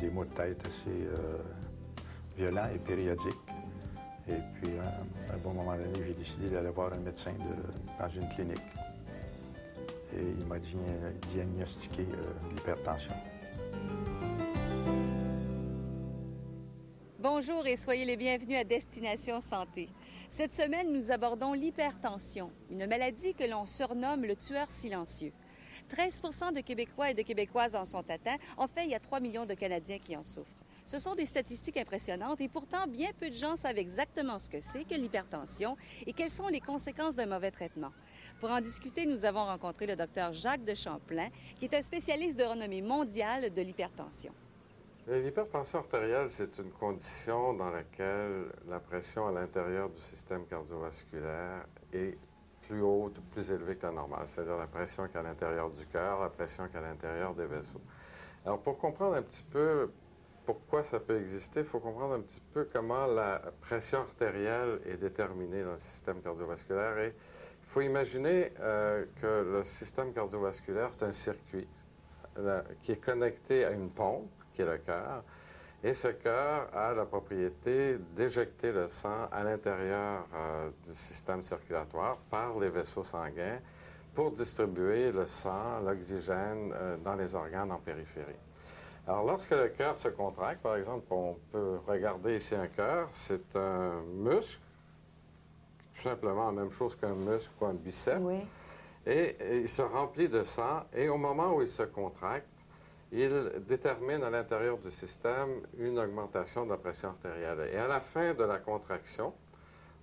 des maux de tête assez violents et périodiques. Et puis, à un bon moment donné, j'ai décidé d'aller voir un médecin dans une clinique. Et il m'a diagnostiqué l'hypertension. Bonjour et soyez les bienvenus à Destination Santé. Cette semaine, nous abordons l'hypertension, une maladie que l'on surnomme le tueur silencieux. 13 % de Québécois et de Québécoises en sont atteints. En fait, il y a 3 millions de Canadiens qui en souffrent. Ce sont des statistiques impressionnantes et pourtant, bien peu de gens savent exactement ce que c'est que l'hypertension et quelles sont les conséquences d'un mauvais traitement. Pour en discuter, nous avons rencontré le docteur Jacques de Champlain, qui est un spécialiste de renommée mondiale de l'hypertension. L'hypertension artérielle, c'est une condition dans laquelle la pression à l'intérieur du système cardiovasculaire est plus haute, plus élevée que la normale, c'est-à-dire la pression qu'il y a à l'intérieur du cœur, la pression qu'il y a à l'intérieur des vaisseaux. Alors, pour comprendre un petit peu pourquoi ça peut exister, il faut comprendre un petit peu comment la pression artérielle est déterminée dans le système cardiovasculaire. Et il faut imaginer que le système cardiovasculaire, c'est un circuit qui est connecté à une pompe, qui est le cœur. Et ce cœur a la propriété d'éjecter le sang à l'intérieur du système circulatoire par les vaisseaux sanguins pour distribuer le sang, l'oxygène dans les organes en périphérie. Alors, lorsque le cœur se contracte, par exemple, on peut regarder ici un cœur, c'est un muscle, tout simplement la même chose qu'un muscle ou un biceps. Oui. Et il se remplit de sang, et au moment où il se contracte, il détermine à l'intérieur du système une augmentation de la pression artérielle. Et à la fin de la contraction,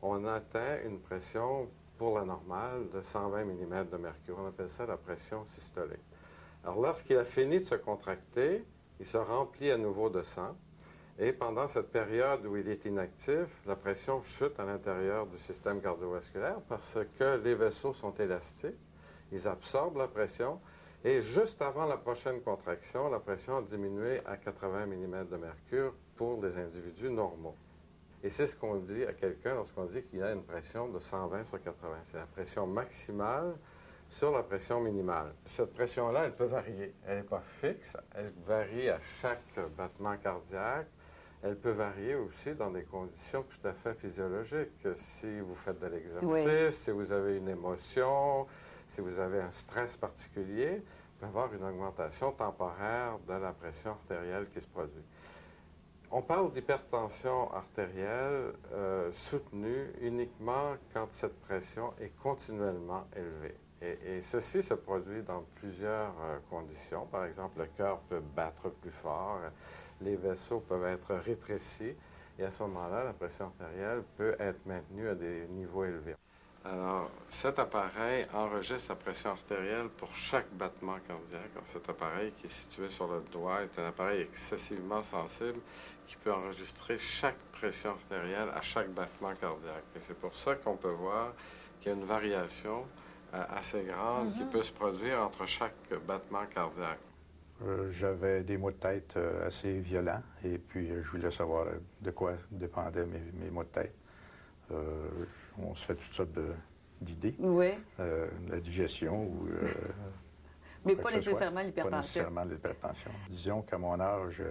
on atteint une pression pour la normale de 120 mm de mercure. On appelle ça la pression systolique. Alors, lorsqu'il a fini de se contracter, il se remplit à nouveau de sang. Et pendant cette période où il est inactif, la pression chute à l'intérieur du système cardiovasculaire parce que les vaisseaux sont élastiques. Ils absorbent la pression. Et juste avant la prochaine contraction, la pression a diminué à 80 mm de mercure pour les individus normaux. Et c'est ce qu'on dit à quelqu'un lorsqu'on dit qu'il a une pression de 120 sur 80. C'est la pression maximale sur la pression minimale. Cette pression-là, elle peut varier. Elle n'est pas fixe. Elle varie à chaque battement cardiaque. Elle peut varier aussi dans des conditions tout à fait physiologiques. Si vous faites de l'exercice, oui, si vous avez une émotion, si vous avez un stress particulier, il peut y avoir une augmentation temporaire de la pression artérielle qui se produit. On parle d'hypertension artérielle soutenue uniquement quand cette pression est continuellement élevée. Et ceci se produit dans plusieurs conditions. Par exemple, le cœur peut battre plus fort, les vaisseaux peuvent être rétrécis, et à ce moment-là, la pression artérielle peut être maintenue à des niveaux élevés. Alors, cet appareil enregistre la pression artérielle pour chaque battement cardiaque. Alors, cet appareil qui est situé sur le doigt est un appareil excessivement sensible qui peut enregistrer chaque pression artérielle à chaque battement cardiaque. Et c'est pour ça qu'on peut voir qu'il y a une variation assez grande qui peut se produire entre chaque battement cardiaque. J'avais des maux de tête assez violents et puis je voulais savoir de quoi dépendaient mes maux de tête. On se fait toutes sortes d'idées. Oui. La digestion ou... mais pas nécessairement l'hypertension. Pas nécessairement l'hypertension. Disons qu'à mon âge,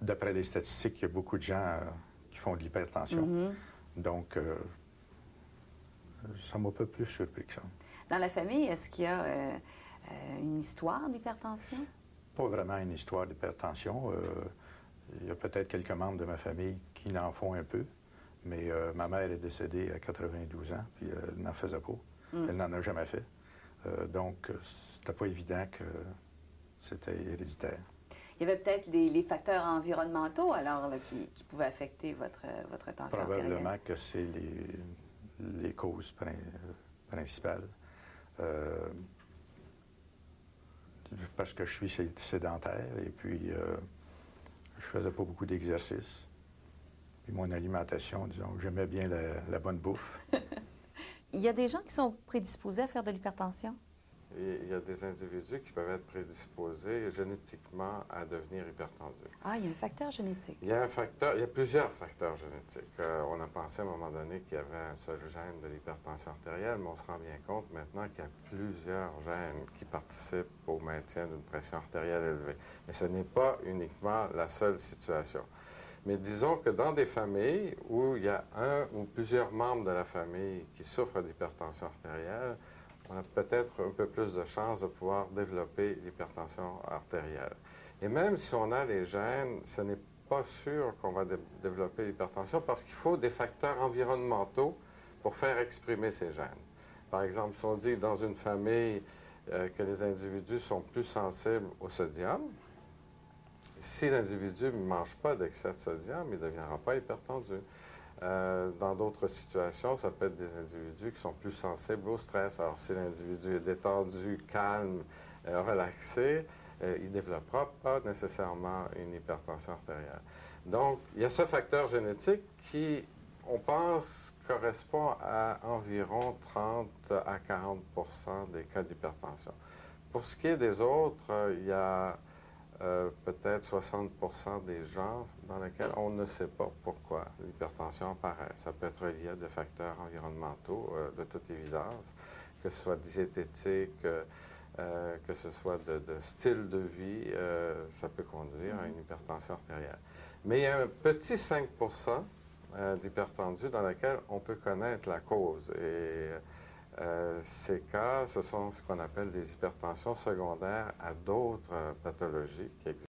d'après les statistiques, il y a beaucoup de gens qui font de l'hypertension. Donc, ça m'a un peu plus surpris que ça. Dans la famille, est-ce qu'il y a une histoire d'hypertension? Pas vraiment une histoire d'hypertension. Il y a peut-être quelques membres de ma famille qui n'en font un peu, mais ma mère est décédée à 92 ans, puis elle n'en faisait pas. Elle n'en a jamais fait. Donc, c'était pas évident que c'était héréditaire. Il y avait peut-être les facteurs environnementaux, alors, là, qui pouvaient affecter votre tension artérielle. Probablement que c'est les causes principales. Parce que je suis sédentaire et puis je faisais pas beaucoup d'exercice. Puis mon alimentation, disons, j'aimais bien la bonne bouffe. Il y a des gens qui sont prédisposés à faire de l'hypertension? il y a des individus qui peuvent être prédisposés génétiquement à devenir hypertendus. Ah, il y a un facteur génétique. Il y a plusieurs facteurs génétiques. On a pensé à un moment donné qu'il y avait un seul gène de l'hypertension artérielle, mais on se rend bien compte maintenant qu'il y a plusieurs gènes qui participent au maintien d'une pression artérielle élevée. Mais ce n'est pas uniquement la seule situation. Mais disons que dans des familles où il y a un ou plusieurs membres de la famille qui souffrent d'hypertension artérielle, on a peut-être un peu plus de chances de pouvoir développer l'hypertension artérielle. Et même si on a les gènes, ce n'est pas sûr qu'on va développer l'hypertension parce qu'il faut des facteurs environnementaux pour faire exprimer ces gènes. Par exemple, si on dit dans une famille que les individus sont plus sensibles au sodium, si l'individu ne mange pas d'excès de sodium, il ne deviendra pas hypertendu. Dans d'autres situations, ça peut être des individus qui sont plus sensibles au stress. Alors, si l'individu est détendu, calme, relaxé, il ne développera pas nécessairement une hypertension artérielle. Donc, il y a ce facteur génétique qui, on pense, correspond à environ 30 à 40 des cas d'hypertension. Pour ce qui est des autres, il y a peut-être 60 des gens dans lesquels on ne sait pas pourquoi l'hypertension apparaît. Ça peut être lié à des facteurs environnementaux, de toute évidence, que ce soit diététique, que ce soit de style de vie, ça peut conduire à une hypertension artérielle. Mais il y a un petit 5 d'hypertendus dans lesquels on peut connaître la cause. Et ces cas, ce sont ce qu'on appelle des hypertensions secondaires à d'autres pathologies qui existent.